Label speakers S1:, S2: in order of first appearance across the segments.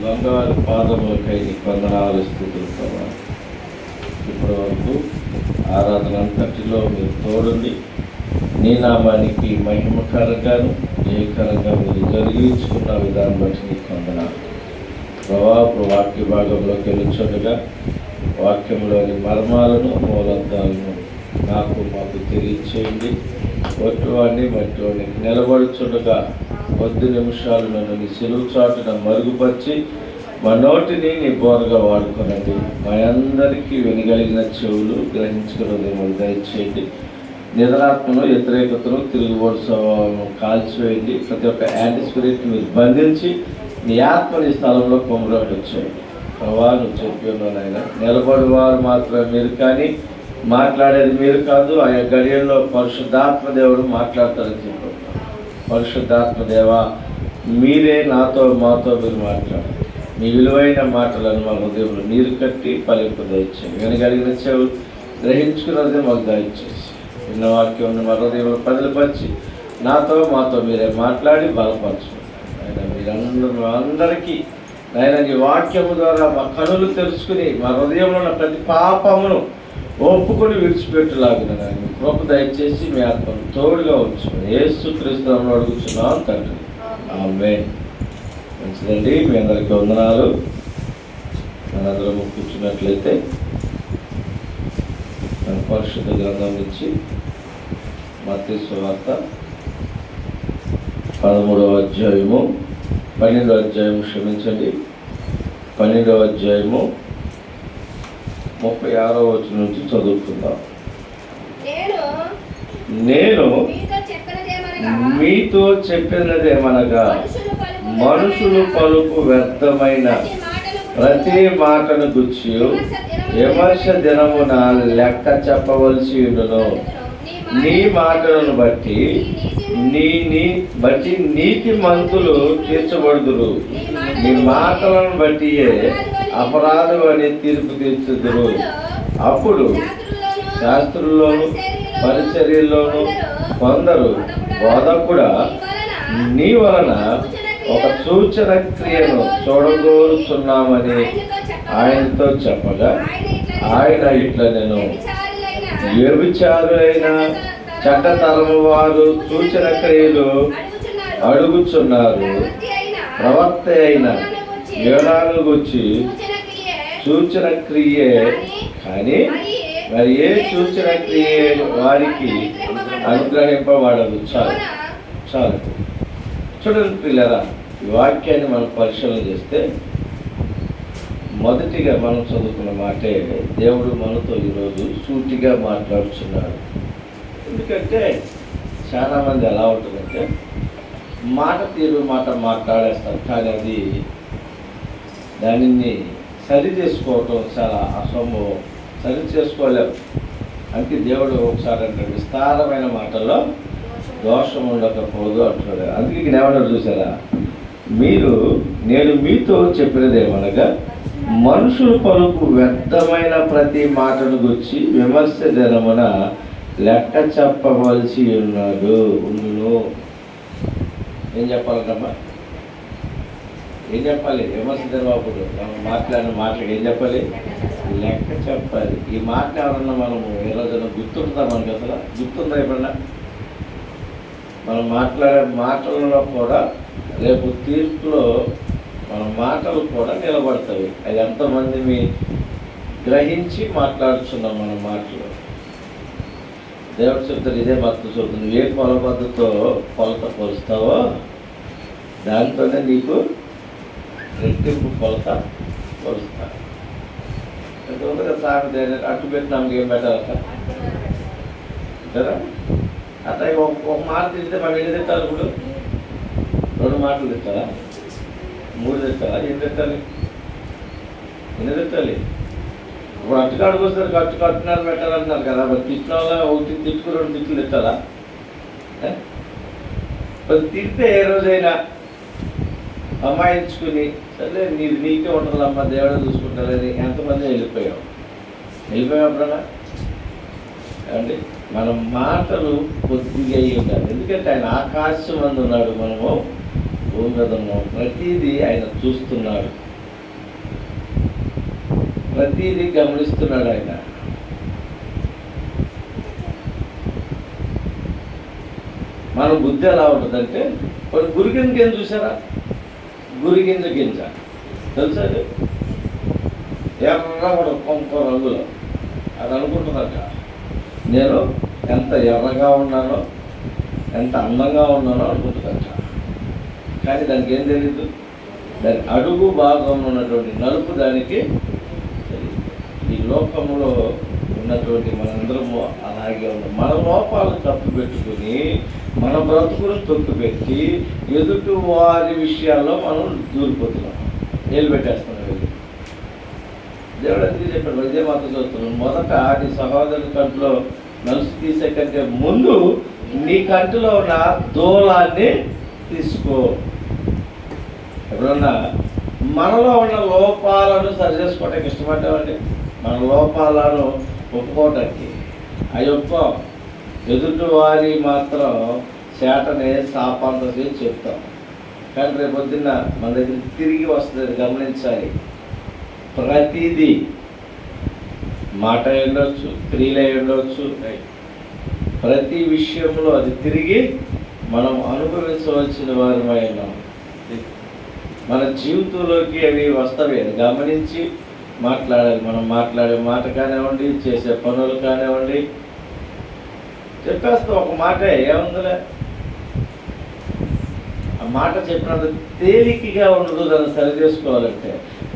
S1: బంగారు పాదములకై నీకు వందనాలు స్తుతులు ప్రభా. ఇప్పటి వరకు ఆరాధన అంతటిలో మీరు తోడుండి నీ నామానికి మహిమకరంగాను జయకరంగా మీరు జరిగించుకున్న విధానం బట్టి నీకు వందనాలు ప్రభా. వాక్య భాగంలోకి వెళ్ళుచుండగా వాక్యంలోని మర్మాలను మూలార్థాలను మాకు తెలియచేయండి. ఒట్టువాడిని మట్టివాడిని నిలబడుచుండగా 10 నిమిషాలు నన్ను నీ సిలువు చాటున మరుగుపరిచి మా నోటిని నీ బోరగా వాడుకునండి. మా అందరికీ వినగలిగిన చెవులు గ్రహించుకున్నది మాకు దయచేయండి. నిద్రాత్మను వ్యతిరేకతను తిరుగుబాటు స్వభావం కాల్చివేయండి. ప్రతి ఒక్క యాంటీ స్పిరిట్ మీరు బంధించి నీ ఆత్మని స్థలంలో కొమ్మరోడ్డు వచ్చేయండి. ప్రభా నువ్వు చెప్పి ఉన్నానైనా నిలబడి వారు మాత్రమే మీరు, కానీ మాట్లాడేది మీరు కాదు. ఆయా గడియల్లో పరిశుద్ధాత్మ దేవుడు మాట్లాడతారని చెప్పారు. పరిశుద్ధాత్మ దేవ మీరే నాతో మాతో మీరు మాట్లాడారు. మీ విలువైన మాటలను మా హృదయంలో నీరు కట్టి పలింపు దయచేయండి. వినగలిగిన చెవులు గ్రహించుకున్నది మాకు దయచేసి విన్న వాక్యం మా హృదయంలో పదిలిపరిచి నాతో మాతో మీరే మాట్లాడి బలపరచు. ఆయన అందరికీ ఆయన నీ వాక్యము ద్వారా మా కనులు తెలుసుకుని మా హృదయంలో ఉన్న ప్రతి పాపమును ఒప్పుకొని విడిచిపెట్టులాగిన ఆయన కృప దయచేసి మీ ఆత్మను తోడుగా ఉంచుకుని యేసుక్రీస్తు నామములో అడుగుచున్నాం తండ్రి, ఆమేన్. మంచిదండి, మీ అందరికీ వందనాలు. మనందరం కూర్చున్నట్లయితే మన పరిశుద్ధ గ్రంథం నుంచి మత్తయి సువార్త 13వ అధ్యాయము 12వ అధ్యాయము 12వ అధ్యాయము 36వ వచనం నుంచి చదువుకుందాం. నేను మీతో చెప్పినదేమనగా మనుషులు పలుకు వ్యర్థమైన ప్రతి మాటను గుర్చి విమర్శ దినమున లెక్క చెప్పవలసి ఉండును. నీ మాటలను బట్టి నీతి మంతులు తీర్చబడుదురు. నీ మాటలను బట్టి అపరాధం అని తీర్పు తీర్చుదురు. అప్పుడు శాస్త్రుల్లోను పరిచర్యల్లోను కొందరు బోధకుడా నీ వలన ఒక సూచన క్రియను చూడగోరుచున్నామని ఆయనతో చెప్పగా ఆయన ఇట్లా నేను వ్యభిచారులైన చెడ్డతరము వారు సూచన క్రియలు అడుగుచున్నారు. ప్రవక్త అయిన యోనాను గురించి సూచన క్రియే, కానీ మరి ఏ సూచన క్రియ వారికి అనుగ్రహింపబడదు. చాలు చూడండి పిల్లరా, ఈ వాక్యాన్ని మనం పరిశీలన చేస్తే మొదటిగా మనం చదువుకున్న మాటే దేవుడు మనతో ఈరోజు సూటిగా మాట్లాడుతున్నాడు. ఎందుకంటే చాలామంది ఎలా ఉంటుందంటే మాట తీరు మాట్లాడేస్తారు, కానీ అది దానిని సరి చేసుకోవటం చాలా అసంభవం. సరి చేసుకోలేము. అంటే దేవుడు ఒకసారి అంటే విస్తారమైన మాటల్లో దోషం ఉండకపోదు అంటున్నాడు. అందుకే ఇక్కడ ఏమన్నాడు చూసారా, నేను మీతో చెప్పినదేమనగా మనుషులు పలుకు వ్యర్థమైన ప్రతి మాటను గురించి విమర్శ దినమున లెక్క చెప్పవలసి ఉండును. ఏం చెప్పాలమ్మా? ఏం చెప్పాలి? విమర్శ దినప్పుడు మనం మాట్లాడిన మాటలకు ఏం చెప్పాలి? లెక్క చెప్పాలి. ఈ మాట ఎవరన్నా మనము ఏ రోజున గుర్తుంటుందా? మనకి అసలు గుర్తుందా? ఎప్పుడన్నా మనం మాట్లాడే మాటలలో కూడా రేపు తీర్పులో మన మాటలు కూడా నిలబడతాయి. అది ఎంతమంది మీ గ్రహించి మాట్లాడుతున్నాం మన మాటలు. దేవుడు చెప్తారు, ఇదే భక్తి చూపుతుంది, ఏ కొలబద్దతో కొలత కొలుస్తావో దాంతోనే నీకు రెట్టింపు కొలత కొలుస్తా. ఎంతమందిగా సాగు అట్టు పెట్టినాము ఏం పెట్టాలట కదా. అట్లా ఒక మాట తింటే మనం ఎన్ని తిట్టాలి? ఇప్పుడు 2 మాటలు తిట్టాలా? 3 తిట్టాలా? ఎన్ని తిట్టాలి? ఇప్పుడు అట్టుకాడికి వస్తారు, కట్టున్నారు పెట్టాలంటున్నారు కదా. మరి తిట్టిన వల్ల ఒకటి తిట్టుకు 2 తిట్లు తిట్టాలా? మరి తిడితే ఏ రోజైనా అమ్మాయించుకుని సరే నీకే ఉంటుందమ్మా దేవుడే చూసుకుంటారని ఎంతమంది వెళ్ళిపోయాం అప్పుడన్నా అండి. మన మాటలు కొద్దిగా అయ్యి ఉండాలి. ఎందుకంటే ఆయన ఆకాశం అందు ఉన్నాడు, మనము భూమి మీద ఉన్నాము. ప్రతిదీ ఆయన చూస్తున్నాడు. ప్రతిదీ గమనిస్తున్నాడు ఆయన. మన బుద్ధి ఎలా ఉంటుందంటే, కొన్ని గురిగింజ గింజ చూసారా? గురిగింజ గింజ తెలుసా? అది ఎర్ర కూడా కొంక రంగులో అది అనుకుంటుందట, నేను ఎంత ఎర్రగా ఉన్నానో, ఎంత అందంగా ఉన్నానో అనుకుంటుందట. కానీ దానికి ఏం తెలీదు, దాని అడుగు భాగంలో ఉన్నటువంటి నలుపు దానికి తెలియదు. ఈ లోకంలో ఉన్నటువంటి మనందరము అలాగే ఉన్నాం. మన లోపాలను తప్పు పెట్టుకుని మన బ్రతుకును తొక్కిపెట్టి ఎదుటి వారి విషయాల్లో మనం దూరిపోతున్నాం, ఏలు పెట్టేస్తున్నాం. దేవుడు ఎందుకు చెప్పాడు? ఇదే మాత్రం చదువుతున్నాం, మొదట నీ సహోదరుని కంటిలో నలుసు తీసే కంటే ముందు నీ కంటిలో ఉన్న దూలాన్ని తీసుకో. ఎప్పుడన్నా మనలో ఉన్న లోపాలను సరి చేసుకోవడానికి ఇష్టపడ్డామండి. మన లోపాలను ఒప్పుకోవటానికి అవి ఒప్పుకో. ఎదుటి వారి మాత్రం చేటనే శాపాంత చేసి చెప్తాం. కానీ రేపు పొద్దున్న మన దగ్గర తిరిగి వస్తుంది, గమనించాలి. ప్రతిదీ మాట ఉండొచ్చు, క్రియలే ఉండొచ్చు, ప్రతి విషయంలో అది తిరిగి మనం అనుభవించవలసిన వారమైన మన జీవితంలోకి అవి వస్తవి. అది గమనించి మాట్లాడాలి. మనం మాట్లాడే మాట కానివ్వండి, చేసే పనులు కానివ్వండి, చెప్పేస్తాం ఒక మాట, ఏముందిలే. ఆ మాట చెప్పినంత తేలికగా ఉండదు దాన్ని సరి చేసుకోవాలంటే.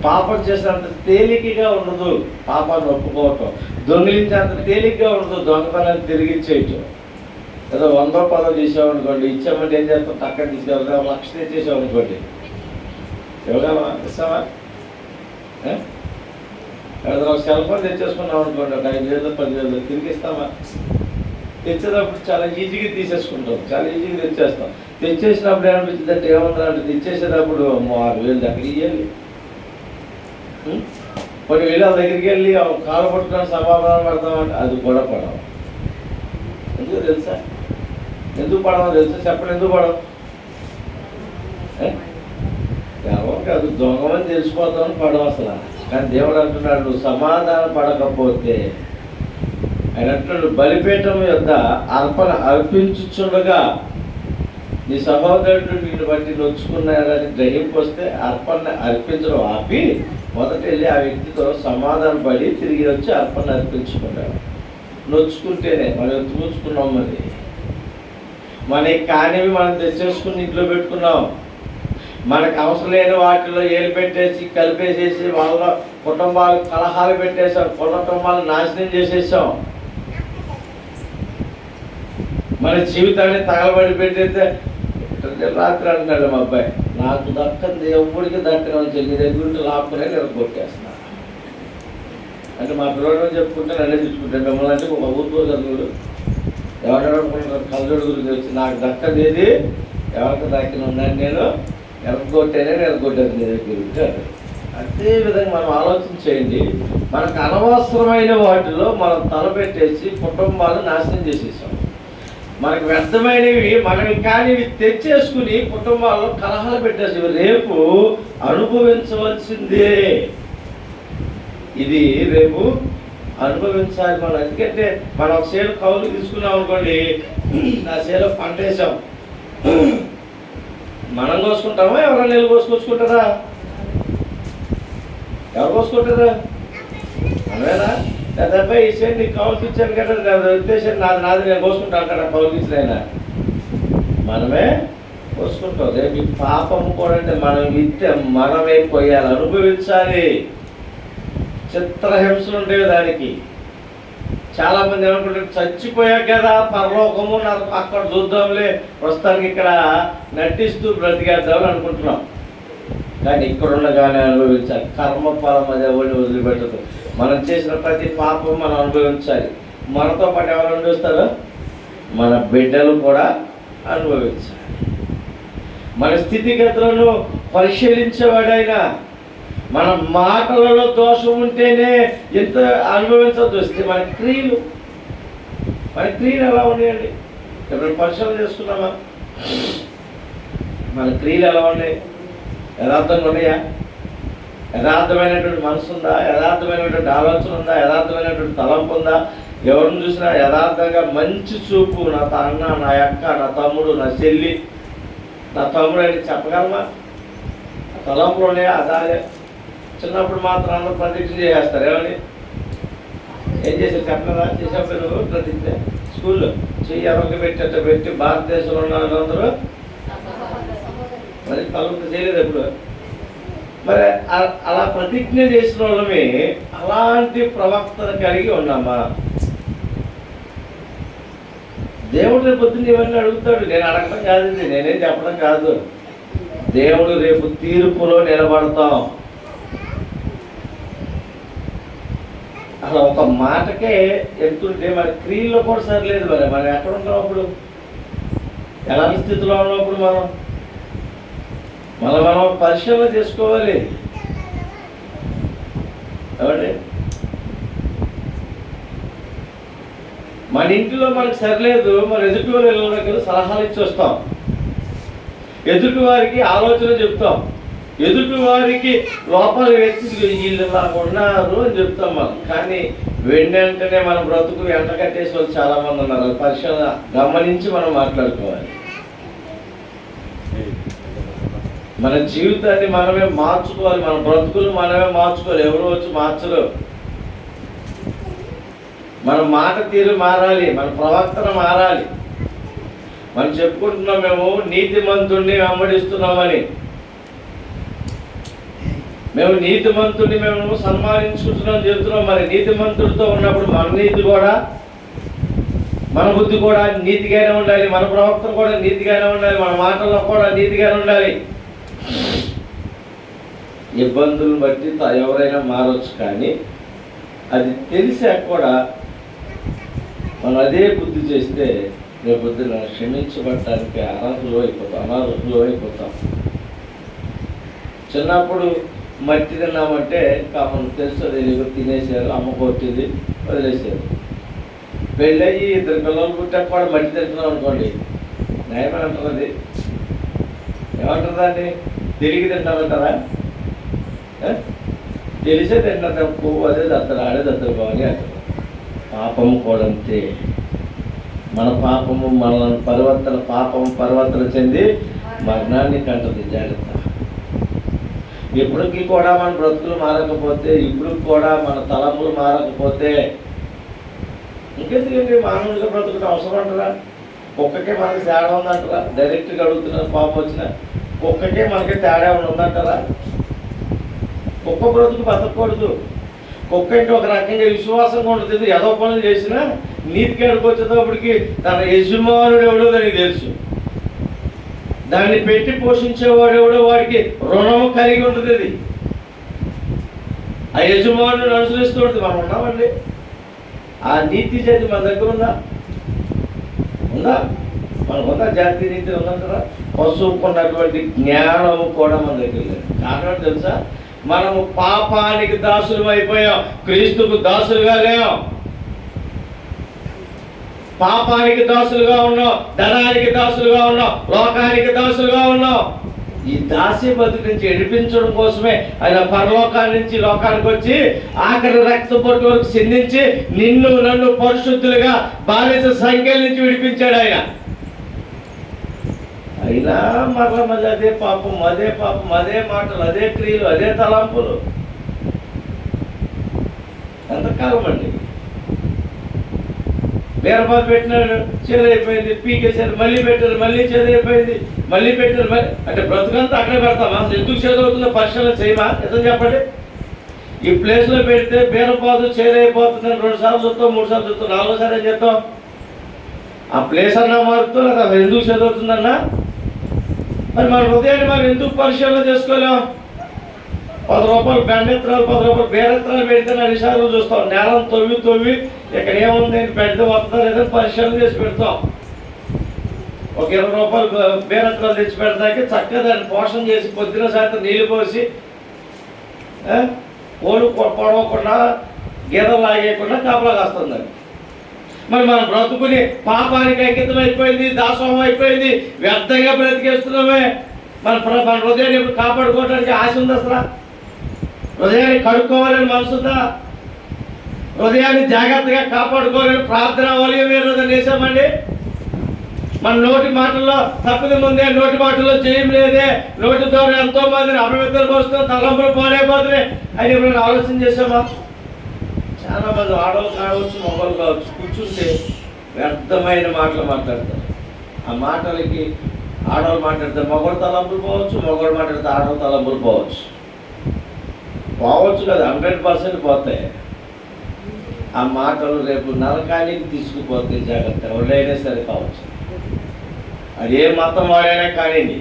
S1: పాపం చేసినంత తేలికగా ఉండదు పాపాన్ని ఒప్పుకోవటం. దొంగిలించేంత తేలికగా ఉండదు దొంగతనాన్ని తిరిగి ఇచ్చేయటం. ఏదో 100 10 చేసామనుకోండి, ఇచ్చామంటే ఏం చేస్తాం, టక్కని తీసుకెళ్తాం. 1,00,000 తెచ్చేసామనుకోండి, ఇవ్వగలమా? ఇస్తామా? ఏదో ఒక సెల్ ఫోన్ తెచ్చేసుకున్నాం అనుకోండి, ఒక 5,000 10,000 తిరిగి ఇస్తామా? తెచ్చేటప్పుడు చాలా ఈజీగా తీసేసుకుంటాం, చాలా ఈజీగా తెచ్చేస్తాం. తెచ్చేసినప్పుడు ఏమనిపించింది అంటే, ఏమన్నా తెచ్చేసేటప్పుడు 6,000 దగ్గరికి ఇవ్వాలి. కొన్ని వేళ దగ్గరికి వెళ్ళి కాలు పట్టుకొని సమాధానం పడతామంటే అది కూడా పడవు. ఎందుకు తెలుసా? ఎందుకు పడవు తెలుసా? చెప్పండి, ఎందుకు పడవు? ఎవరు కాదు, దొంగమని తెలిసిపోతామని పడవు అసలు. కానీ దేవుడు అంటున్నాడు, నువ్వు సమాధానం పడకపోతే, ఆయన అంటున్నాడు, బలిపీఠం యొద్ద అర్పణ అర్పించుచుండగా నీ సహోదరుడు నిన్ను బట్టి నొచ్చుకున్నాడని గ్రహింపు వస్తే అర్పణ అర్పించడం ఆపి మొదట వెళ్ళి ఆ వ్యక్తితో సమాధానం పడి తిరిగి వచ్చి అర్పణ అర్పించుకున్నాడు. నొచ్చుకుంటేనే మనం తూచుకున్నాం. మనకి కానివి మనం తెచ్చేసుకుని ఇంట్లో పెట్టుకున్నాం. మనకు అవసరం లేని వాటిలో ఏలు పెట్టేసి కలిపేసేసి వాళ్ళ కుటుంబాలు కలహాలు పెట్టేసాం, కుటుంబాలు నాశనం చేసేసాం. మన జీవితాన్ని తగలబడి పెట్టేస్తే రాత్రి అంటున్నాడు మా అబ్బాయి, నాకు దక్కంది ఎవరికి దక్కని చెప్పి దగ్గర ఉంటే లాక్కునే నేను కొట్టేస్తున్నా అంటే. మా పిల్లలు చెప్పుకుంటే నన్నే తీసుకుంటాను. మిమ్మల్ని అంటే ఒక ఊరుకో చదువుడు ఎవరు కళ్ళజోడు గురించి వచ్చి నాకు దక్కది ఏది, ఎవరికి దక్కిన ఉందని నేను ఎరగొట్టేనే ఎరగొట్టాను నీ దగ్గర ఉంటారు. అదేవిధంగా మనం ఆలోచన చేయండి. మనకు అనవసరమైన వాటిలో మనం తలపెట్టేసి కుటుంబాలను నాశనం చేసేసాం. మనకు వ్యర్థమైనవి మనవి కానివి తెచ్చేసుకుని కుటుంబాల్లో కలహాలు పెట్టేసి రేపు అనుభవించవలసిందే. ఇది రేపు అనుభవించాలి మనం. ఎందుకంటే మనం ఒక సేలు కౌలు తీసుకున్నాం అనుకోండి, నా సేలో పంట వేసాం, మనం కోసుకుంటామా ఎవరైనా నీళ్ళు కోసుకొచ్చుకుంటారా? ఎవరు కోసుకుంటారా? మనమేనా? లేదా ఈ సేను నీకు కౌలుకి ఇచ్చాను కదా, ఉద్దేశం నాది నేను కోసుకుంటా అంటారా? కౌలుకి ఇచ్చిన ఆయన మనమే కోసుకుంటాం. రేపు ఈ పాపము కూడా అంటే మనం విత్తే మనమే పోయాలి, అనుభవించాలి. చిత్రహింసలు ఉండేవి దానికి. చాలామంది ఏమనుకుంటారు, చచ్చిపోయాక కదా పరలోకము అక్కడ చూద్దాంలే, ప్రస్తుతానికి ఇక్కడ నటిస్తూ బ్రతికేద్దామని అనుకుంటున్నాం. కానీ ఇక్కడుండగానే అనుభవించాలి. కర్మఫలం అది ఎవరిని వదిలిపెట్టదు. మనం చేసిన ప్రతి పాపం మనం అనుభవించాలి. మనతో పాటు ఎవరు అనుభవిస్తారో మన బిడ్డలు కూడా అనుభవించాలి. మన స్థితిగతులను పరిశీలించేవాడైనా మన మాటలలో దోషం ఉంటేనే ఎంత అనుభవించవలసి వస్తే మన క్రియలు ఎలా ఉన్నాయండి? ఎప్పుడు పరిశీలన చేసుకున్నామా? మన క్రియలు ఎలా ఉన్నాయి? యథార్థంగా ఉన్నాయా? యథార్థమైనటువంటి మనసు ఉందా? యథార్థమైనటువంటి ఆలోచన ఉందా? యథార్థమైనటువంటి తలంపు ఉందా? ఎవరిని చూసినా యథార్థంగా మంచి చూపు, నా అన్న, నా అక్క, నా తమ్ముడు, నా చెల్లి, నా తమ్ముడు అని చెప్పగలమా? తలంపులోనే అదాలే. చిన్నప్పుడు మాత్రం అందరూ ప్రతిజ్ఞ చేసేస్తారు. ఏమని ఏం చేశారు చెప్పలేదా? చేసేప్పుడు ప్రతిజ్ఞ స్కూల్లో చెయ్యి ఎవరికి పెట్టి భారతదేశంలో ఉన్న వాళ్ళందరూ మరి తలంపు చేయలేదు ఎప్పుడు. మరి అలా ప్రతిజ్ఞ చేసిన వాళ్ళమే అలాంటి ప్రవక్తను కలిగి ఉన్నామా? దేవుడు రేపు పొద్దున్న ఇవన్నీ అడుగుతాడు. నేను అడగడం కాదండి, నేనేం చెప్పడం కాదు. దేవుడు రేపు తీర్పులో నిలబడతాం. అసలు ఒక మాటకే ఎంతుంటే మరి క్రియల్లో కూడా సరిలేదు. మరి మనం ఎక్కడ ఉంటాం అప్పుడు? ఎలాంటి స్థితిలో ఉన్నప్పుడు మనం పరిశీలన చేసుకోవాలి. ఏమండి, మన ఇంటిలో మనకు సరిలేదు, మన ఎదుటి వాళ్ళకి సలహాలు ఇచ్చి వస్తాం, ఎదుటి వారికి ఆలోచన చెప్తాం, ఎదుటి వారికి లోపల వ్యక్తి వీళ్ళు నాకు ఉన్నారు అని చెప్తాం మనం. కానీ వెంటనే మన బ్రతుకు ఎంట కట్టేసి వాళ్ళు చాలామంది ఉన్నారు. పరిశీలన గమనించి మనం మాట్లాడుకోవాలి. మన జీవితాన్ని మనమే మార్చుకోవాలి. మన బ్రతుకులు మనమే మార్చుకోవాలి. ఎవరు వచ్చి మార్చరు. మన మాట తీరు మారాలి, మన ప్రవర్తన మారాలి. మనం చెప్పుకుంటున్నాం మేము నీతిమంతుడిని వెంబడిస్తున్నామని. మేము నీతిమంతుడిని మేము సన్మానించుకుంటున్నాం చెబుతున్నాం. మరి నీతిమంతుడితో ఉన్నప్పుడు మన నీతి కూడా, మన బుద్ధి కూడా నీతిగానే ఉండాలి, మన ప్రవర్తన కూడా నీతిగానే ఉండాలి, మన మాటల్లో కూడా నీతిగానే ఉండాలి. ఇబ్బందులను బట్టి ఎవరైనా మారవచ్చు, కానీ అది తెలిసాక కూడా మనం అదే బుద్ధి చేస్తే రేపొద్దున క్షమించబడటానికి అనాథులు అయిపోతాం. చిన్నప్పుడు మట్టి తిన్నామంటే కామన్ తెలుసు, అది తినేసారు, అమ్మ కొట్టింది, వదిలేసారు. పెళ్ళయ్యి 2 పిల్లలు పుట్టాక కూడా మట్టి తింటున్నాం అనుకోండి, న్యాయమని అంటారు. అది ఏమంటారు? దాన్ని తిరిగి తింటామంటారా? తెలిసే తింటారు. పువ్వు అదే దత్తలు, ఆడే దత్తలు బాగుని అంటారు. పాపము కూడా అంతే. మన పాపము మనల్ని పరివర్తన చెంది మరణాన్ని కంటది. జాగ్రత్త. ఇప్పటికీ కూడా మన బ్రతుకులు మారకపోతే, ఇప్పుడు కూడా మన తలంపులు మారకపోతే ఇంకెందుకండి మానవుడిగా బ్రతుకుని అవసరం అంటారా? కుక్కకే మనకి తేడా ఉందంటారా? డైరెక్ట్గా అడుగుతున్నారు. పాపం వచ్చిన కుక్కకే మనకి తేడా ఉందంటారా? కుక్క బ్రతుకు బతకూడదు. కుక్క అంటే ఒక రకంగా విశ్వాసంగా ఉంటుంది. ఏదో పనులు చేసినా నీతికి వచ్చేటప్పటికి తన యజమానుడు ఎవడో దానికి తెలుసు. దాన్ని పెట్టి పోషించేవాడు ఎవడో వాడికి రుణము కలిగి ఉంటుంది. అది ఆ యజమానుని అనుసరిస్తూ ఉంటుంది. మనం ఉన్నామండి. ఆ నీతి జాతి మన దగ్గర ఉందా? మనకుందా? జాతీయ నీతి ఉందంటారా? పశువుకున్నటువంటి జ్ఞానము కూడా మన దగ్గర లేదు. కారణం తెలుసా? మనము పాపానికి దాసులు అయిపోయాం, క్రీస్తుకు దాసులుగా లేం. పాపానికి దాసులుగా ఉన్నాం, ధనానికి దాసులుగా ఉన్నాం, లోకానికి దాసులుగా ఉన్నాం. ఈ దాస్య బతుకు నుంచి ఎడిపించడం కోసమే ఆయన పరలోకాల నుంచి లోకానికి వచ్చి ఆఖరి రక్త పొట్టు వరకు సిందించి నిన్ను నన్ను పరిశుద్ధులుగా బానిస సంఖ్యల నుంచి విడిపించాడు ఆయన. అయినా మళ్ళీ అదే పాపం, అదే మాటలు, అదే క్రియలు, అదే తలంపులు. ఎంతకాలం అండి? బీరబాబు పెట్టినాడు, చేదైపోయింది, పీకేసారు, మళ్ళీ పెట్టారు, మళ్ళీ చేదైపోయింది, మళ్ళీ పెట్టారు. అంటే బ్రతుకంతా అక్కడే పెడతామా? ఎందుకు చేదవుతుందో పరిశీలన చేయమా? ఎంత చెప్పండి. ఈ ప్లేస్లో పెడితే బీరబాబు చేదైపోతుందని 2 సార్లు చూస్తాం, 3 సార్లు చూస్తాం, 4వ సారి ఏం చేస్తాం? ఆ ప్లేస్ అన్నా మారుతూ లేదా ఎందుకు చేదవుతుందన్నా? మరి మన హృదయాన్ని మనం ఎందుకు పరిశీలన చేసుకోలేం? 10 రూపాయలు బెండెత్తనాలు, 10 రూపాయలు బేరెత్తనాలు పెడితే 2 సార్లు చూస్తాం. నేలను తవ్వి ఇక్కడ ఏముంది పెడితే వస్తుందా లేదని పరిశీలన చేసి పెడతాం. ఒక 20 రూపాయలు బేరెత్తనాలు తెచ్చి పెడతాకి చక్కగా దాన్ని పోషణ చేసి పొద్దున సాయంత్రం నీళ్ళు పోసి కోళ్ళు పొడవకుండా గీదలు లాగేయకుండా కాపలా కాస్తుంది. మరి మన బ్రతుకుని పాపానికి అంకితం అయిపోయింది, దాసోహం అయిపోయింది, వ్యర్థంగా బ్రతికేస్తున్నామే. మన హృదయాన్ని ఇప్పుడు కాపాడుకోవడానికి ఆశ ఉంది అసలు? హృదయాన్ని కడుక్కోవాలని మనసుందా? హృదయాన్ని జాగ్రత్తగా కాపాడుకోవాలని ప్రార్థన వలయం ఏ రోజు చేశామండి? మన నోటి మాటల్లో తప్పిదం ఉందే, నోటి మాటల్లో జయం లేదే, నోటి ద్వారా ఎంతో మందిని అపవిత్రలు పరుస్తూ తలంపులు పాడైపోతున్నాయి అని ఎప్పుడైనా ఆలోచన చేసామా? చాలా మంది ఆడవాళ్ళు కావచ్చు, మగవాళ్ళు కావచ్చు, కూర్చుంటే వ్యర్థమైన మాటలు మాట్లాడతారు. ఆ మాటలకి ఆడవాళ్ళు మాట్లాడితే మగవాడు తలంపులు పోవచ్చు, మగవాడు మాట్లాడితే ఆడవాళ్ళు తలంపులు పోవచ్చు కదా, 100% పోతాయి. ఆ మాటలు రేపు నరకానికి తీసుకుపోతే జాగ్రత్త. ఎవరైనా సరే కావచ్చు, అది ఏ మతం వాడైనా కానివ్వండి,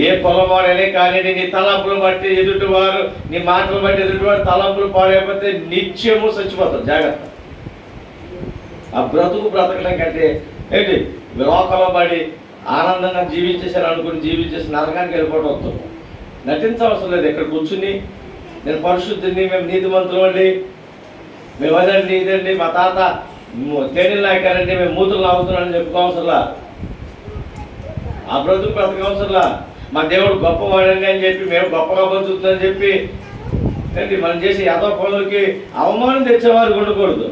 S1: ఏ కులం వాడైనా కానివ్వండి, నీ తలంపులు బట్టి ఎదుటివారు, నీ మాటలు బట్టి ఎదుటివారు తలంపులు పాడైపోతే నిత్యము చచ్చిపోతారు. జాగ్రత్త. ఆ బ్రతకడం కంటే ఏంటి, లోకంలో పడి ఆనందంగా జీవించేసాను అనుకుని జీవించేసి నరకానికి వెళ్ళిపోవడం వస్తాం. నటించవసరం లేదు. ఇక్కడ కూర్చుని నేను పరిశుద్ధిని, మేము నీతిమంతులు అండి, మేము అదండి ఇదండి, మా తాత తేనెలు నాకారండి, మేము మూతులు లాగుతున్నామని చెప్పుకోవసరంలా. ఆ బ్రతకవసరంలా. మా దేవుడు గొప్పవాడండి అని చెప్పి, మేము గొప్పగా బతుకుతుందని చెప్పి ఏంటి మనం చేసే యాదవ పనులకి అవమానం తెచ్చేవారు ఉండకూడదు.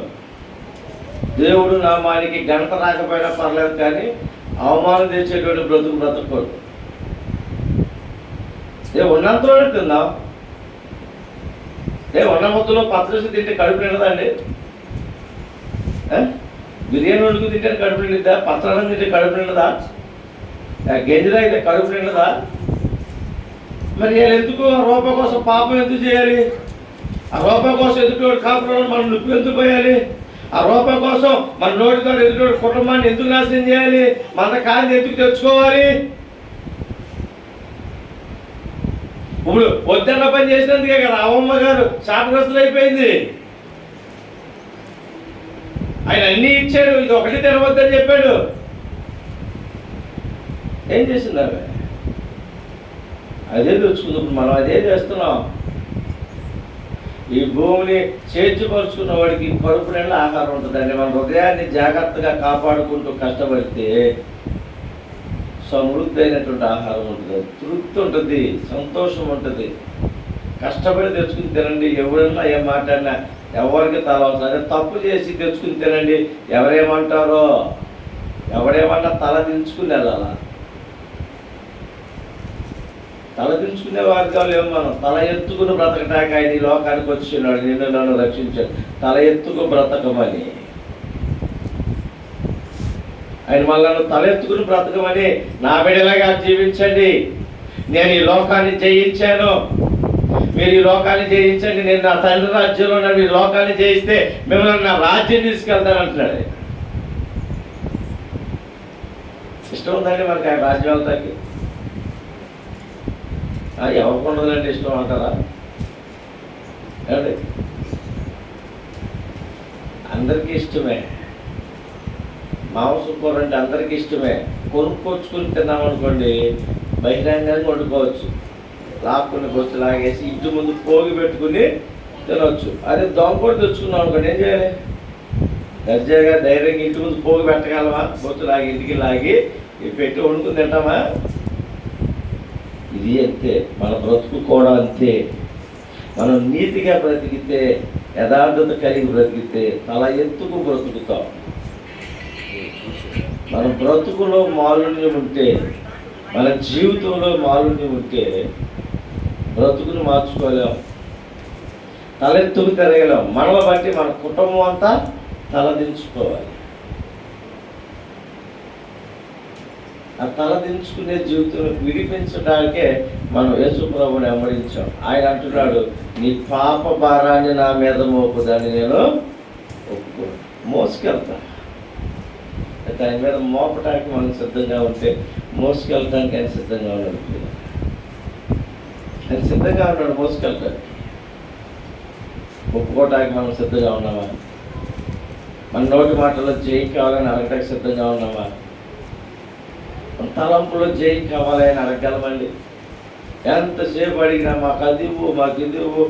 S1: దేవుడు నామానికి ఘనత రాకపోయినా పర్లేదు, కానీ అవమానం తెచ్చేటువంటి బ్రతకూడదు. ఉన్నంతలోనే తిందాం. ఉన్న ముద్దలో పచ్చడి తింటే కడుపు నిండదండి? బిర్యానీ వండుకు తింటే కడుపు నిండిద్దా? పచ్చడం తింటే కడుపు నిండదా? గెంజిరా అయితే కడుపు నిండదా? మరి ఎందుకు ఆ రూపాయి కోసం పాపం ఎందుకు చేయాలి? ఆ రూపాయి కోసం ఎదుటివాడు కాపురం మనం నొప్పి ఎందుకు పోయాలి? ఆ రూపాయి కోసం మన నోటితో ఎదుటివాడు కుటుంబాన్ని ఎందుకు నాశనం చేయాలి? మన కాని ఎందుకు తెచ్చుకోవాలి? ఇప్పుడు వద్దన్న పని చేసినందుకే కదా అమ్మమ్మ గారు శాపగ్రస్తులు అయిపోయింది. ఆయన అన్నీ ఇచ్చాడు, ఇది ఒకటి తినవద్దని చెప్పాడు. ఏం చేసింది ఆమె? అదే తెచ్చుకున్నప్పుడు మనం అదే చేస్తున్నాం. ఈ భూమిని చేర్చిపరుచుకున్న వాడికి కడుపు నిండా ఆహారం ఉంటుందండి. మన హృదయాన్ని జాగ్రత్తగా కాపాడుకుంటూ కష్టపడితే సమృద్ధి అయినటువంటి ఆహారం ఉంటుంది, తృప్తి ఉంటుంది, సంతోషం ఉంటుంది. కష్టపడి తెచ్చుకుని తినండి. ఎవరైనా ఏం మాట్లాడినా ఎవరికి తలవసరం. అదే తప్పు చేసి తెచ్చుకుని తినండి. ఎవరేమంటారో, ఎవరేమన్నా తల దించుకుని వెళ్ళాలా? తల దించుకునే వారితో ఏమో మనం తల ఎత్తుకుని బ్రతకటాక ఆయన ఈ లోకానికి వచ్చినాడు, నిన్ను నన్ను రక్షించాడు. తల ఎత్తుకు బ్రతకమని ఆయన మళ్ళీ తలెత్తుకుని బ్రతకమని, నా బిడ్డలాగా జీవించండి, నేను ఈ లోకాన్ని జయించాను, మీరు ఈ లోకాన్ని జయించండి, నేను నా తండ్రి రాజ్యంలో నన్ను ఈ లోకాన్ని జయిస్తే మిమ్మల్ని నా రాజ్యం తీసుకెళ్తాను అంటున్నాడు. ఇష్టం ఉందండి మనకి ఆయన రాజ్యం వెళ్తాకి? ఎవరికి ఉండదండి ఇష్టం అంటారా? ఏమండి, అందరికీ ఇష్టమే. మాంసం కూర అంటే అందరికీ ఇష్టమే. కొనుక్కొచ్చుకుని తిన్నామనుకోండి, బహిరంగంగా వండుకోవచ్చు, లాక్కుని బొచ్చు లాగేసి ఇంటి ముందు పోగి పెట్టుకుని తినవచ్చు. అదే దొంగ కూడా తెచ్చుకున్నాం అనుకోండి, ఏం చేయాలి? దర్జాగా ధైర్యంగా ఇంటి ముందు పోగి పెట్టగలమా? బొచ్చు లాగి ఇంటికి లాగి పెట్టి వండుకుని తింటామా? ఇది అంతే. మన బ్రతుకు కూడా అంతే. మనం నీతిగా బ్రతికితే, యథార్థత కలిగి బ్రతికితే తల ఎత్తుకు బ్రతుకుతాం. మన బ్రతుకులో మాలిన్యం ఉంటే, మన జీవితంలో మాలిన్యం ఉంటే బ్రతుకుని మార్చుకోలేం, తలెత్తుకు తిరగలేం. మనల్ని బట్టి మన కుటుంబం అంతా తలదించుకోవాలి. ఆ తలదించుకునే జీవితం విడిపించడానికే మనం యేసు ప్రభువుని వెంబడించాం. ఆయన అంటున్నాడు, నీ పాప భారాన్ని నా మీద మోపుదాన్ని నేను మోసుకెళ్తా. అయితే ఆయన మీద మోపడానికి మనం సిద్ధంగా ఉంటే మోసుకెళ్ళడానికి ఆయన సిద్ధంగా ఉన్నాడు. ఆయన సిద్ధంగా ఉన్నాడు మోసుకెళ్ళడానికి. ఒప్పుకోవటానికి మనం సిద్ధంగా ఉన్నామా? మన నోటి మాటల్లో జయం కావాలని అడగటానికి సిద్ధంగా ఉన్నామా? మన తలంపులో జయం కావాలని అడగలమండి. ఎంతసేపు అడిగినా మాకు అది ఇవ్వు, మాకు ఇది ఇవ్వు,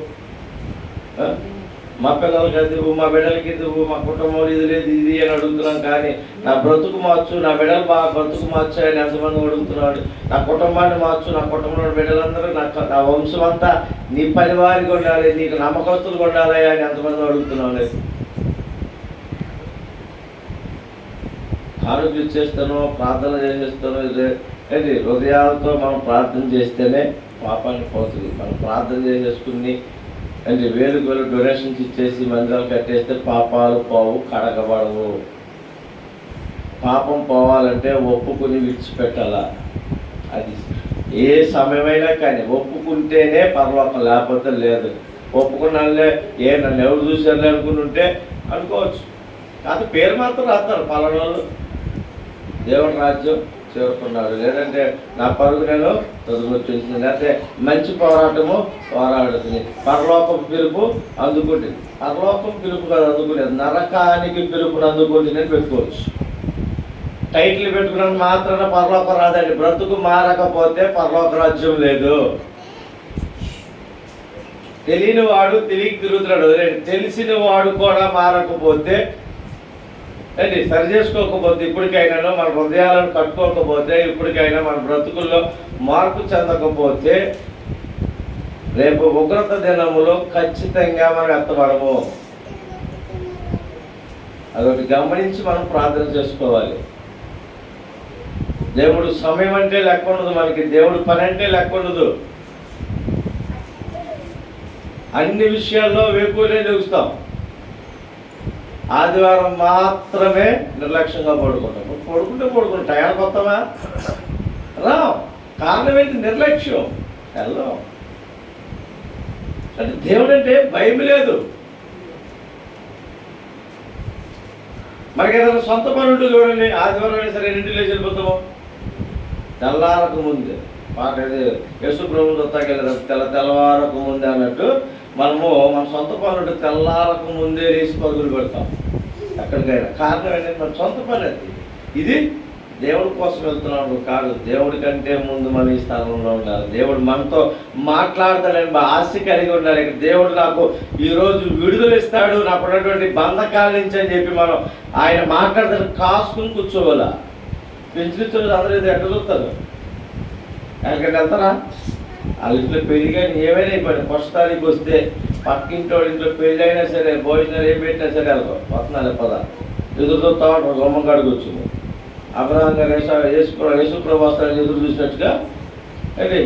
S1: మా పిల్లలకి అది ఇవ్వు, మా బిడ్డలకి ఇది ఇవ్వు, మా కుటుంబంలో ఇది లేదు ఇది అని అడుగుతున్నాం. కానీ నా బ్రతుకు మార్చు, నా బిడ్డలు బాగా బ్రతుకు మార్చు అని ఎంతమంది అడుగుతున్నాడు. నా కుటుంబాన్ని మార్చు, నా కుటుంబంలో బిడ్డలందరూ నా వంశం అంతా నీ పనివారికి ఉండాలి, నీకు నమ్మకస్తులు ఉండాలి అని ఎంతమంది అడుగుతున్నావు. లేదు, కానుకలు ఇచ్చేస్తాను, ప్రార్థన చేసేస్తాను. ఇది హృదయాలతో మనం ప్రార్థన చేస్తేనే పాపానికి పోతుంది. మనం ప్రార్థన చేసేసుకుని అంటే వేలకు వేలు డొనేషన్స్ ఇచ్చేసి మందిరాలు కట్టేస్తే పాపాలు పోవు, కడగబడవు. పాపం పోవాలంటే ఒప్పుకుని విడిచిపెట్టాల. అది ఏ సమయమైనా కానీ ఒప్పుకుంటేనే పరలోకం, లేకపోతే లేదు. ఒప్పుకున్నాళ్ళే నన్ను ఎవరు చూసారులే అనుకుని ఉంటే అనుకోవచ్చు. కాదు పేరు మాత్రం రాస్తారు, పలానాళ్ళు దేవుని రాజ్యం చేరుకున్నాడు, లేదంటే నా పరుగు నేను చదువుకొచ్చింది, లేకపోతే మంచి పోరాటము పోరాడుతుంది. పరలోకం పిలుపు అందుకుంటుంది. పరలోకం పిలుపు కాదు అందుకునేది, నరకానికి పిలుపుని అందుకుంటుంది అని పెట్టుకోవచ్చు. టైటిల్ పెట్టుకున్నది మాత్రాన పరలోకం రాదండి. బ్రతుకు మారకపోతే పరలోక రాజ్యం లేదు. తెలియని వాడు తెలియక తిరుగుతున్నాడు, తెలిసిన వాడు కూడా మారకపోతే అండి, సరి చేసుకోకపోతే, ఇప్పటికైనా మన హృదయాలను కట్టుకోకపోతే, ఇప్పటికైనా మన బ్రతుకుల్లో మార్పు చెందకపోతే రేపు ఉగ్రత దినములో ఖచ్చితంగా మనం ఎత్తబడము. అదొకటి గమనించి మనం ప్రార్థన చేసుకోవాలి. దేవుడు సమయం అంటే లెక్క ఉండదు మనకి, దేవుడు పని అంటే లెక్క ఉండదు. అన్ని విషయాల్లో వేపునే చూస్తాం. ఆదివారం మాత్రమే నిర్లక్ష్యంగా పడుకుంటాం. టయానికి వస్తామా? రా. కారణం ఏంటి? నిర్లక్ష్యం. హలో, అంటే దేవుడు అంటే భయం లేదు. మనకి ఏదైనా సొంత పని ఉంటుంది చూడండి, ఆదివారం అయినా సరే ఇంటిలో వెళ్ళిపోతాము. తెల్లారకు ముందే పాట యేసు ప్రభు దొత్తాకెళ్ళి తెల్లవారకు ముందే అన్నట్టు మనము మన సొంత పనులు తెల్లారకు ముందే వేసి పరుగులు పెడతాం ఎక్కడికైనా. కారణం ఏంటంటే మన సొంత పని అది. ఇది దేవుడి కోసం వెళ్తున్నాడు కాదు, దేవుడి కంటే ముందు మన ఈ స్థానంలో ఉండాలి. దేవుడు మనతో మాట్లాడతాడని ఆశ కలిగి ఉండాలి. దేవుడు నాకు ఈరోజు విడుదల ఇస్తాడు, నాకు ఉన్నటువంటి బంధకాల నుంచి అని చెప్పి మనం ఆయన మాట్లాడతాడు కాసుకుని కూర్చోవాలా. పెంచుకొచ్చిన అందరూ ఇది ఎక్కడ చూస్తారు? ఎక్కడికి వెళ్తారా? వాళ్ళ ఇంట్లో పెళ్లి కానీ ఏమైనా అయిపోయింది. ఫస్ట్ తారీఖు వస్తే పక్కింటోడి ఇంట్లో పెళ్ళి అయినా సరే, భోజనాలు ఏం పెట్టినా సరే వెళ్ళరు. వస్తున్నాను పద ఎదురు చూస్తా ఉంటారు. గుమ్మకాడికి వచ్చింది అబ్రహాం గారు యేసుప్రభు వస్తారని ఎదురు చూసినట్టుగా అది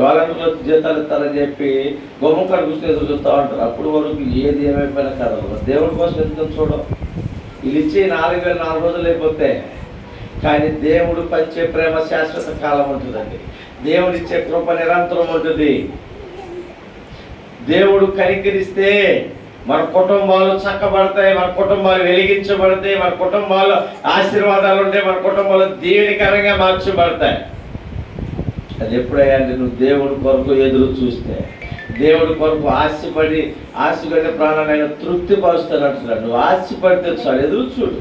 S1: వాళ్ళంట్లో జీతాలు ఇస్తారని చెప్పి గుమ్మకాడికి కూర్చొని ఎదురు చూస్తూ ఉంటారు. అప్పుడు వరకు ఏది ఏమైపోయినా కదా దేవుడి కోసం ఎందుకు చూడడం. వీళ్ళు ఇచ్చి 4,000 రోజులు అయిపోతే, కానీ దేవుడు పంచే ప్రేమ శాశ్వత కాలం ఉంటుందండి. దేవుడిచ్చే కృప నిరంతరం ఉంటుంది. దేవుడు కనికరిస్తే మన కుటుంబాలు చక్కబడతాయి, మన కుటుంబాలు వెలిగించబడతాయి, మన కుటుంబాలు ఆశీర్వాదాలు ఉంటాయి, మన కుటుంబాలు దీవెనకరంగా మార్చబడతాయి. అది ఎప్పుడయ్యా అంటే నువ్వు దేవుడి కొరకు ఎదురు చూస్తే, దేవుడి కొరకు ఆశపడి ప్రాణాన్ని తృప్తి పరుస్తానంటున్నాడు. నువ్వు ఆశపడితే చాలు, ఎదురు చూడు.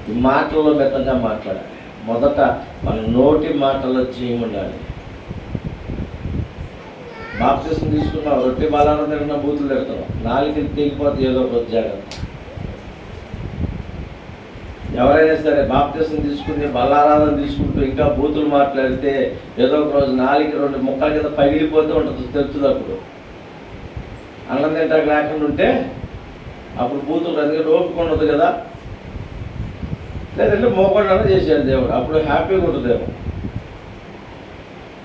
S1: ఈ మాటల్లో మెత్తగా మాట్లాడాలి. మొదట మన నోటి మాటల్లో జయం ఉండాలి. బాప్తిసం తీసుకున్నావు, రొట్టె బాలారం తిన్నా బూతులు తిడతావు, నాలుగు తెగిపోతే ఏదో ఒక జాగ్రత్త. ఎవరైనా సరే బాప్తిసం తీసుకుని బలారాధన తీసుకుంటూ ఇంకా బూతులు మాట్లాడితే ఏదో ఒక రోజు 4 ముక్కల కింద పగిలిపోతూ ఉంటుంది, తెలుస్తుంది. అప్పుడు అన్నం తింటాక లేకుండా ఉంటే అప్పుడు బూతులు అందుకే ఓపిక ఉండదు కదా. లేదంటే మోకుండా చేశాడు దేవుడు, అప్పుడు హ్యాపీగా ఉంటుందేమో.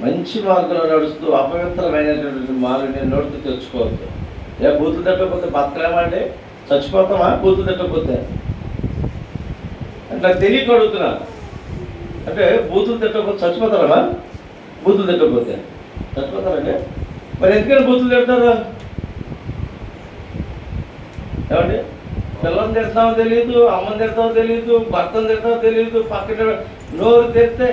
S1: మంచి మార్గంలో నడుస్తూ అపవిత్రమైనటువంటి మాలని నోటితో తెచ్చుకోవద్దు. బూతులు తిట్టకపోతే బతకలేమంటే చచ్చిపోతామా? బూతులు తిట్టకపోతే అంటే తెలియక అడుగుతున్నా. అంటే బూతులు తిట్టకపోతే చచ్చిపోతారమ్మా? బూతులు తిట్టకపోతే చచ్చిపోతారండి. మరి ఎందుకని బూతులు తిడతారు? ఏమండి, పిల్లల్ని తిడతామో తెలియదు, అమ్మని తిడతామో తెలియదు, భర్తను తిడతామో తెలియదు. పక్కన నోరు తెరిస్తే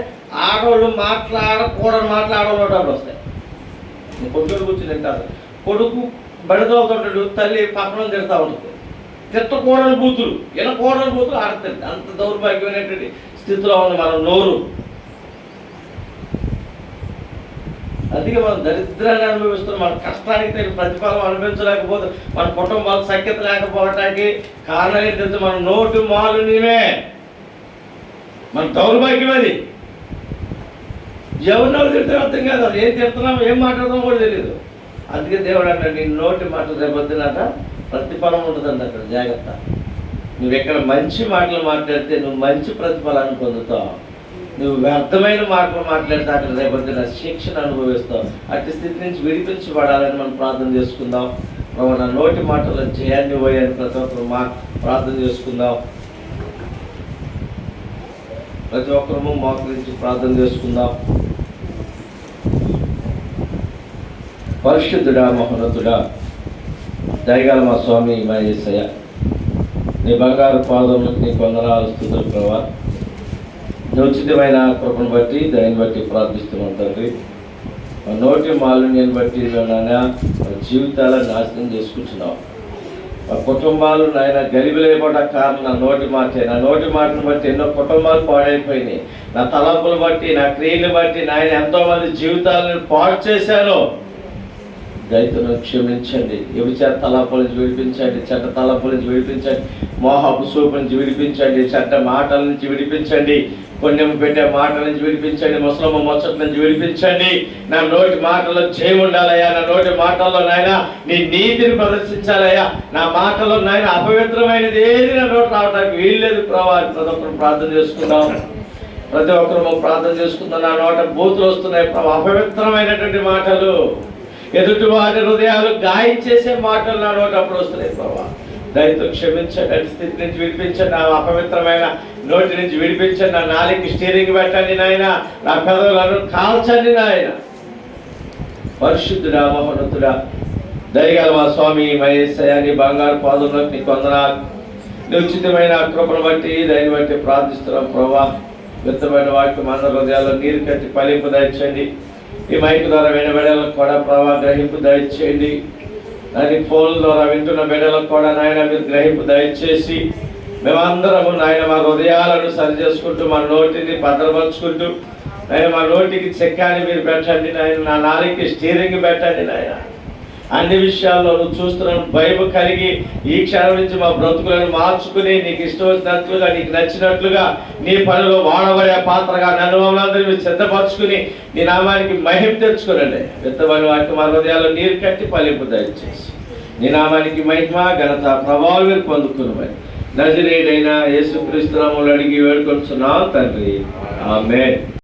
S1: ఆడవాళ్ళు మాట్లాడకూడని ఆడవాళ్ళు వస్తాయి. కొడుకులు కూర్చుని తింటారు. కొడుకు బడిదవుతుంటాడు, తల్లి పక్కన తిడతా ఉంటుంది. తిట్టకూడని బూతులు, వినకూడని బూతులు ఆడతారు. అంత దౌర్భాగ్యమైనటువంటి స్థితిలో ఉంది మన నోరు. అందుకే మనం దరిద్రాన్ని అనుభవిస్తున్నాం. మన కష్టానికి తగిన ప్రతిఫలం అనుభవించలేకపోతే, మన కుటుంబాలు సఖ్యత లేకపోవటానికి కారణం ఏంటంటే మన నోటు మాలిన్యమే, మన దౌర్భాగ్యం. అది ఎవరినో తిడితే అర్థం కాదు, అది ఏం తిడుతున్నాం ఏం మాట్లాడతాం కూడా తెలియదు. అందుకే దేవుడు అంటాడు, నీ నోటి మాటలు రేపొద్దునట ప్రతిఫలం ఉంటుందండి. అక్కడ జాగ్రత్త. నువ్వు ఎక్కడ మంచి మాటలు మాట్లాడితే నువ్వు మంచి ప్రతిఫలాన్ని పొందుతావు. నువ్వు వ్యర్థమైన మాటలు మాట్లాడితే అక్కడ రేపొద్దున శిక్షను అనుభవిస్తావు. అట్టి స్థితి నుంచి విడిపించబడాలని మనం ప్రార్థన చేసుకుందాం. ప్రభు నా నోటి మాటలను చేయండి పోయని ప్రతి ఒక్కరు ప్రార్థన చేసుకుందాం. ప్రతి ఒక్కరము మోకరించి ప్రార్థన చేసుకుందాం. పరిశుద్ధుడా, మహోన్నతుడా, దయగల మా స్వామి మా యేసయ్య, నీ బంగారు పాదములకు నీ వందనాలు స్తుతులు ప్రభా. నీ ఉచితమైన కృపను బట్టి దయని బట్టి ప్రార్థిస్తున్నాం తండ్రి. మా నోటి మాలిన్యాన్ని బట్టి నాయన మా జీవితాలను నాశనం చేసుకుంటున్నాం. మా కుటుంబాలు నాయన గలిబిలైపోవడానికి కారణం నా నోటి మాటే. నా నోటి మాటను బట్టి ఎన్నో కుటుంబాలు పాడైపోయినాయి. నా తలంపులు బట్టి, నా క్రియలు బట్టి నాయన ఎంతోమంది జీవితాలను పాడు చేశాను. దయతో క్షమించండి. వ్యభిచార తలంపుల నుంచి విడిపించండి, చెడ్డ తలంపుల నుంచి విడిపించండి, మోహపు చూపు నుంచి విడిపించండి, చెడ్డ మాటల నుంచి విడిపించండి, పుణ్యం పెట్టే మాటల నుంచి విడిపించండి, ముసలమ్మ ముచ్చట్ల నుంచి విడిపించండి. నా నోటి మాటల్లో జయం ఉండాలయ్యా. నా నోటి మాటల్లో నాయన నీ నీతిని ప్రదర్శించాలయ్యా. నా మాటల్లో నాయన అపవిత్రమైనది ఏది నా నోటి రావడానికి వీల్లేదు ప్రభా. ప్రతి ఒక్కరు ప్రార్థన చేసుకుందాం. ప్రతి ఒక్కరు ప్రార్థన చేసుకుందాం. నా నోట బూతులు వస్తున్నాయి ప్రభా, అపవిత్రమైనటువంటి మాటలు, ఎదుటి వారి హృదయాలు గాయం చేసే మాటలు నా నోట అప్పుడు వస్తున్నాయి ప్రభా. దయతో క్షమించండి. అటు స్థితి నుంచి విడిపించండి. నా అపవిత్రమైన నోటి నుంచి విడిపించండి. నా నాలుగుకి స్టీరింగ్ పెట్టండి నాయన. నా పెదవులను కాల్చండి నాయన. పరిశుద్ధుడా, మహోన్నతుడా, దయగల మా స్వామి మా యేసయ్య, నీ బంగారు పాదములకు నీకు వందనాలు. నీ ఉచితమైన కృపను బట్టి దయని బట్టి ప్రార్థిస్తున్నాం ప్రభా. వ్యర్థమైన వాక్యం మన హృదయాల్లో నీరు కట్టి ఫలింపు దయచేయండి. ఈ మైక్ ద్వారా విన్న బిడ్డలకు కూడా ప్రభా గ్రహింపు దయచేయండి. దాని ఫోన్ ద్వారా వింటున్న బిడ్డలకు కూడా నాయన మీరు గ్రహింపు దయచేసి మేమందరము నాయన మా హృదయాలను సరి చేసుకుంటూ, మా నోటిని భద్రపరుచుకుంటూ నాయన మా నోటికి చెక్కాన్ని మీరు పెట్టండి నాయన. నా నాలుగుకి స్టీరింగ్ పెట్టండి నాయన. అన్ని విషయాల్లో నువ్వు చూస్తున్నాను భయం కలిగి ఈ క్షణం నుంచి మా బ్రతుకులను మార్చుకుని నీకు ఇష్టం వచ్చినట్లుగా, నీకు నచ్చినట్లుగా నీ పనిలో వాడబడే పాత్రగా నన్ను మమ్మల్ని మీరు సిద్ధపరచుకుని నీ నామానికి మహిమ తెచ్చుకోనండి. విత్తబడి వాటి మా హృదయాల్లో నీరు కట్టి ఫలింపు దయచేసి నీ నామానికి మహిమ ఘనత ప్రభావం మీరు పొందుకుని నజరేయుడైన యేసుక్రీస్తు నామములో అడిగి వేడుకొంటున్నాం తండ్రి. ఆమేన్.